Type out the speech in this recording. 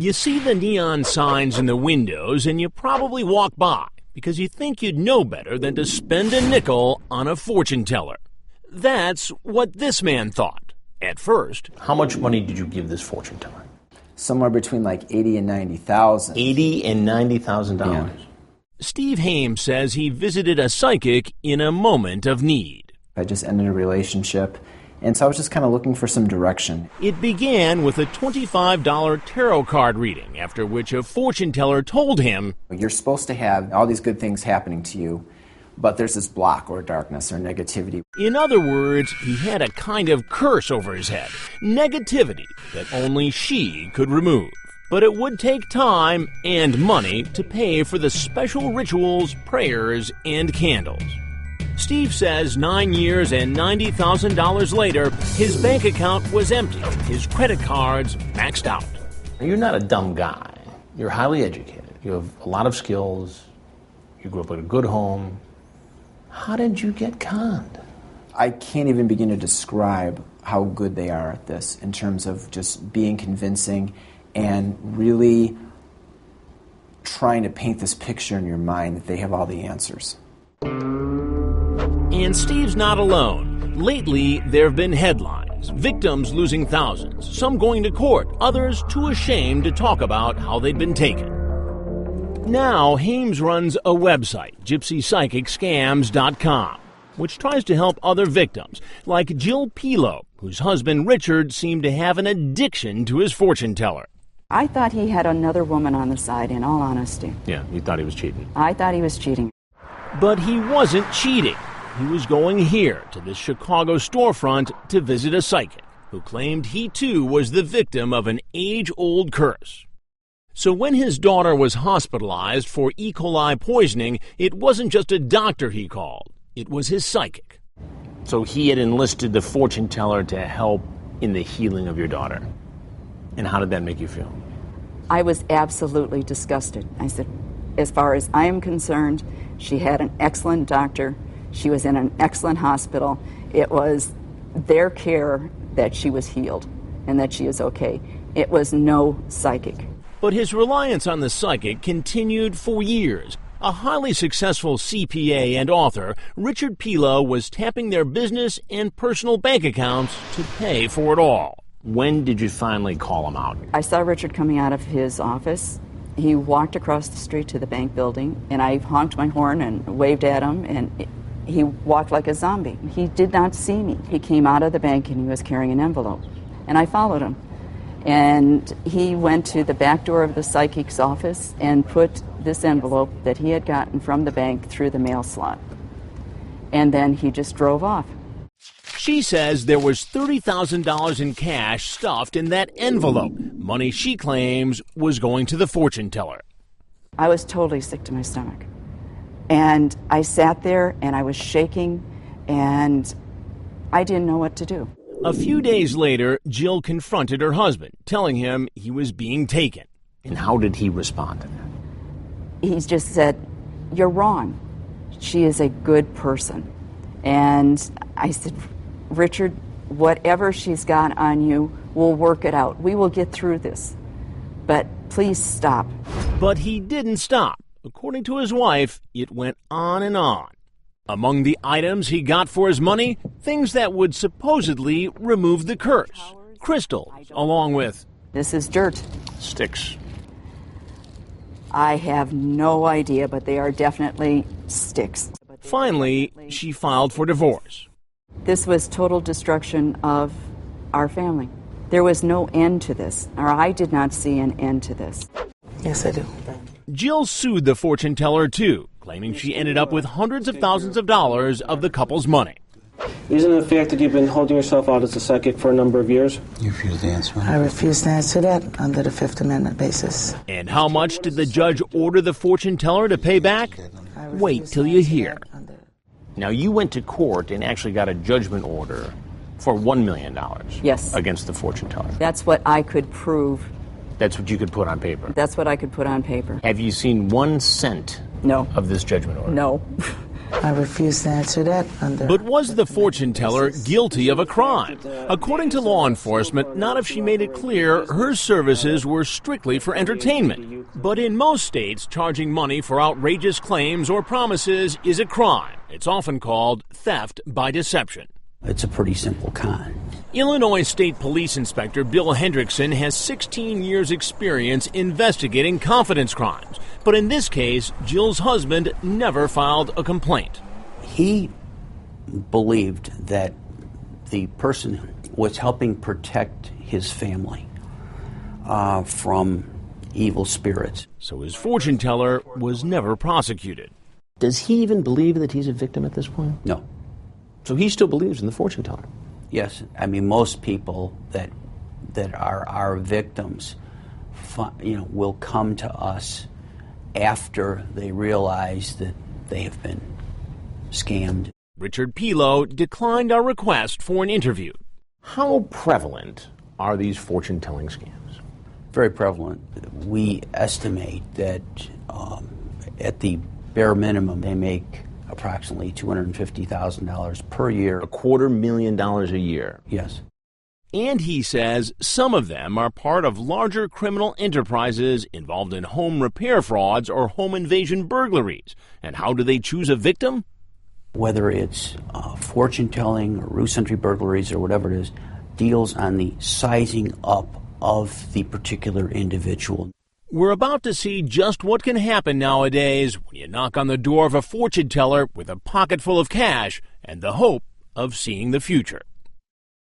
You see the neon signs in the windows and you probably walk by because you think you'd know better than to spend a nickel on a fortune teller. That's what this man thought at first. How much money did you give this fortune teller? Somewhere between like $80,000 and $90,000. $80,000 and $90,000. Yeah. Steve Hames says he visited a psychic in a moment of need. I just ended a relationship, and so I was just kind of looking for some direction. It began with a $25 tarot card reading, after which a fortune teller told him, "You're supposed to have all these good things happening to you, but there's this block or darkness or negativity." In other words, he had a kind of curse over his head, negativity that only she could remove. But it would take time and money to pay for the special rituals, prayers, and candles. Steve says 9 years and $90,000 later, his bank account was empty, his credit cards maxed out. You're not a dumb guy. You're highly educated. You have a lot of skills. You grew up in a good home. How did you get conned? I can't even begin to describe how good they are at this in terms of just being convincing and really trying to paint this picture in your mind that they have all the answers. And Steve's not alone. Lately, there have been headlines, victims losing thousands, some going to court, others too ashamed to talk about how they'd been taken. Now, Hames runs a website, gypsypsychicscams.com, which tries to help other victims, like Jill Pilo, whose husband Richard seemed to have an addiction to his fortune teller. I thought he had another woman on the side, in all honesty. Yeah, you thought he was cheating. I thought he was cheating. But he wasn't cheating. He was going here to this Chicago storefront to visit a psychic who claimed he too was the victim of an age-old curse. So when his daughter was hospitalized for E. coli poisoning, it wasn't just a doctor he called. It was his psychic. So he had enlisted the fortune teller to help in the healing of your daughter. And how did that make you feel? I was absolutely disgusted. I said, as far as I am concerned, she had an excellent doctor. She was in an excellent hospital. It was their care that she was healed and that she is okay. It was no psychic. But his reliance on the psychic continued for years. A highly successful CPA and author, Richard Pilo was tapping their business and personal bank accounts to pay for it all. When did you finally call him out? I saw Richard coming out of his office. He walked across the street to the bank building, and I honked my horn and waved at him, and he walked like a zombie. He did not see me. He came out of the bank, and he was carrying an envelope, and I followed him. And he went to the back door of the psychic's office and put this envelope that he had gotten from the bank through the mail slot. And then he just drove off. She says there was $30,000 in cash stuffed in that envelope, money she claims was going to the fortune teller. I was totally sick to my stomach. And I sat there and I was shaking and I didn't know what to do. A few days later, Jill confronted her husband, telling him he was being taken. And how did he respond to that? He just said, "You're wrong. She is a good person." And I said, "Richard, whatever she's got on you, we'll work it out. We will get through this. But please stop." But he didn't stop. According to his wife, it went on and on. Among the items he got for his money, things that would supposedly remove the curse. Crystals, along with... This is dirt. Sticks. I have no idea, but they are definitely sticks. Finally, she filed for divorce. This was total destruction of our family. There was no end to this, or I did not see an end to this. Yes, I do. Jill sued the fortune teller, too, claiming she ended up with hundreds of thousands of dollars of the couple's money. Isn't it the fact that you've been holding yourself out as a psychic for a number of years? You refuse to answer? I refuse to answer that under the Fifth Amendment basis. And how much did the judge order the fortune teller to pay back? Wait till you hear. Now, you went to court and actually got a judgment order for $1 million. Yes. Against the fortune teller. That's what I could prove. That's what you could put on paper. That's what I could put on paper. Have you seen 1 cent No. of this judgment order? No. I refuse to answer that under... But was the fortune teller guilty of a crime? According to law enforcement, not if she made it clear her services were strictly for entertainment. But in most states, charging money for outrageous claims or promises is a crime. It's often called theft by deception. It's a pretty simple con. Illinois State Police Inspector Bill Hendrickson has 16 years' experience investigating confidence crimes. But in this case, Jill's husband never filed a complaint. He believed that the person was helping protect his family from evil spirits. So his fortune teller was never prosecuted. Does he even believe that he's a victim at this point? No. So he still believes in the fortune teller? Yes. I mean, most people that are our victims, will come to us after they realize that they have been scammed. Richard Pilo declined our request for an interview. How prevalent are these fortune-telling scams? Very prevalent. We estimate that at the bare minimum, they make approximately $250,000 per year. $250,000 a year? Yes. And he says some of them are part of larger criminal enterprises involved in home repair frauds or home invasion burglaries. And how do they choose a victim? Whether it's fortune-telling or ruse entry burglaries or whatever it is, deals on the sizing up of the particular individual. We're about to see just what can happen nowadays when you knock on the door of a fortune teller with a pocket full of cash and the hope of seeing the future.